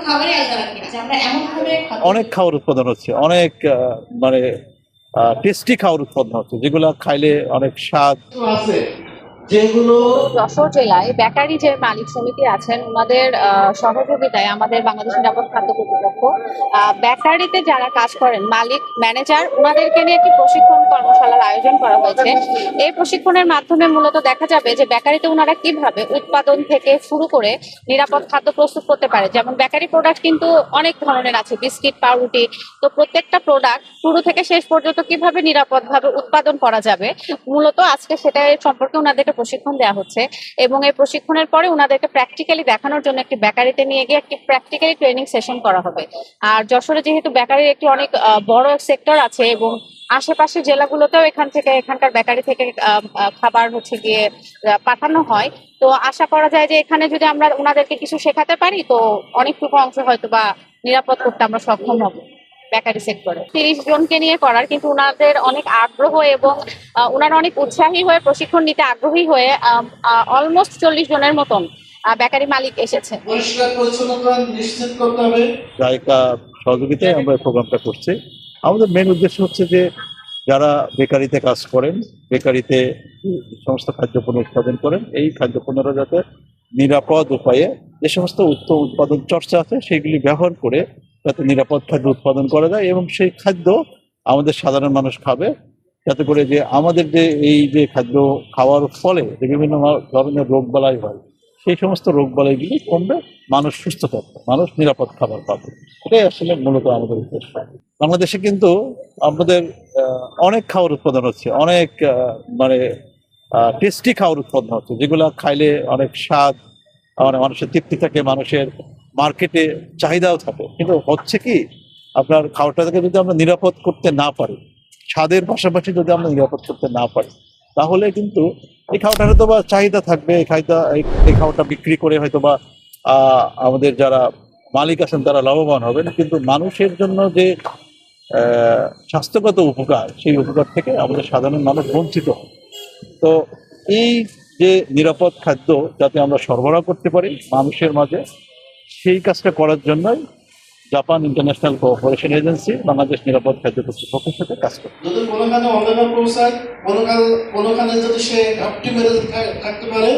খাবারে আলাদা রাখি না, যে আমরা এমন ভাবে অনেক খাবার উৎপাদন হচ্ছে, অনেক মানে টেস্টি খাবার উৎপাদন হচ্ছে, যেগুলো খাইলে অনেক স্বাদ আছে যেগুলো যশোর জেলায় বেকারি যে মালিক সমিতি আছেন ওনাদের সহযোগিতায় আমাদের বাংলাদেশ নিরাপদ খাদ্য কর্তৃপক্ষ বেকারিতে যারা কাজ করেন মালিক ম্যানেজার ওনাদেরকে নিয়ে একটি প্রশিক্ষণ কর্মশালার আয়োজন করা হয়েছে। এই প্রশিক্ষণের মাধ্যমে মূলত দেখা যাবে যে বেকারিতে ওনারা কিভাবে উৎপাদন থেকে শুরু করে নিরাপদ খাদ্য প্রস্তুত করতে পারে। যেমন বেকারি প্রোডাক্ট কিন্তু অনেক ধরনের আছে, বিস্কিট, পাউরুটি, তো প্রত্যেকটা প্রোডাক্ট শুরু থেকে শেষ পর্যন্ত কিভাবে নিরাপদভাবে উৎপাদন করা যাবে মূলত আজকে সেটা সম্পর্কে ওনাদেরকে প্রশিক্ষণ দেওয়া হচ্ছে। এবং এই প্রশিক্ষণের পরে ওনাদেরকে প্র্যাকটিক্যালি দেখানোর জন্য একটি বেকারিতে নিয়ে গিয়ে একটি প্র্যাকটিক্যালি ট্রেনিং সেশন করা হবে। আর যশোরে যেহেতু বেকারির একটি অনেক বড় সেক্টর আছে এবং আশেপাশের জেলাগুলোতেও এখানকার বেকারি থেকে খাবার হচ্ছে গিয়ে পাঠানো হয়, তো আশা করা যায় যে এখানে যদি আমরা ওনাদেরকে কিছু শেখাতে পারি তো অনেকটুকু অংশ হয়তো বা নিরাপদ করতে আমরা সক্ষম হব। বেকারি সেক্টরে 30 জনকে নিয়ে করার, কিন্তু ওনাদের অনেক আগ্রহ এবং ওনারা অনেক উৎসাহী হয়ে প্রশিক্ষণ নিতে আগ্রহী হয়ে অলমোস্ট 40 জনের মতন বেকারি মালিক এসেছে। পরিষ্কার পরিচ্ছন্নতা নিশ্চিত করতে হবে। জায়গা সহযোগিতায় আমরা এই প্রোগ্রামটা করছি। আমাদের মেন উদ্দেশ্য হচ্ছে যে যারা বেকারিতে কাজ করেন, বেকারিতে সমস্ত খাদ্যপণ্য উৎপাদন করেন, এই খাদ্যপণ্যরা যাতে নিরাপদ উপায়ে যে সমস্ত উৎপাদন চর্চা আছে সেগুলি ব্যবহার করে যাতে নিরাপদ খাদ্য উৎপাদন করা যায় এবং সেই খাদ্য আমাদের সাধারণ মানুষ খাবে, যাতে করে যে আমাদের যে এই যে খাদ্য খাওয়ার ফলে যে বিভিন্ন ধরনের রোগবালাই হয় সেই সমস্ত রোগবালাইগুলি কমবে, মানুষ সুস্থ থাকবে, মানুষ নিরাপদ খাবার পাবে। এটাই আসলে মূলত আমাদের উদ্দেশ্য। বাংলাদেশে কিন্তু আমাদের অনেক খাবার উৎপাদন হচ্ছে, অনেক মানে টেস্টি খাবার উৎপাদন হচ্ছে, যেগুলো খাইলে অনেক স্বাদ, মানে মানুষের তৃপ্তি থাকে, মানুষের মার্কেটে চাহিদাও থাকে। কিন্তু হচ্ছে কি, আপনার খাবারটাকে যদি আমরা নিরাপদ করতে না পারি, স্বাদের পাশাপাশি যদি আমরা নিরাপদ করতে না পারি, তাহলে কিন্তু এই খাবারটা হয়তো বা চাহিদা থাকবে, এই খাবারটা বিক্রি করে হয়তো বা আমাদের যারা মালিক আছেন তারা লাভবান হবেন, কিন্তু মানুষের জন্য যে স্বাস্থ্যগত উপকার, সেই উপকার থেকে আমাদের সাধারণ মানুষ বঞ্চিত হয়। তো এই যে নিরাপদ খাদ্য যাতে আমরা সরবরাহ করতে পারি মানুষের মাঝে, সেই কাজটা করার জন্যই Japan international cooperation agency Bangladesh নিরাপদ খাদ্য কর্তৃপক্ষের সাথে কাজ করে। যদি কোনোখানে অন্ধকার পৌঁছায়, কোনোখানে যদি সে ঘাপটি মেরে থাকতে পারে,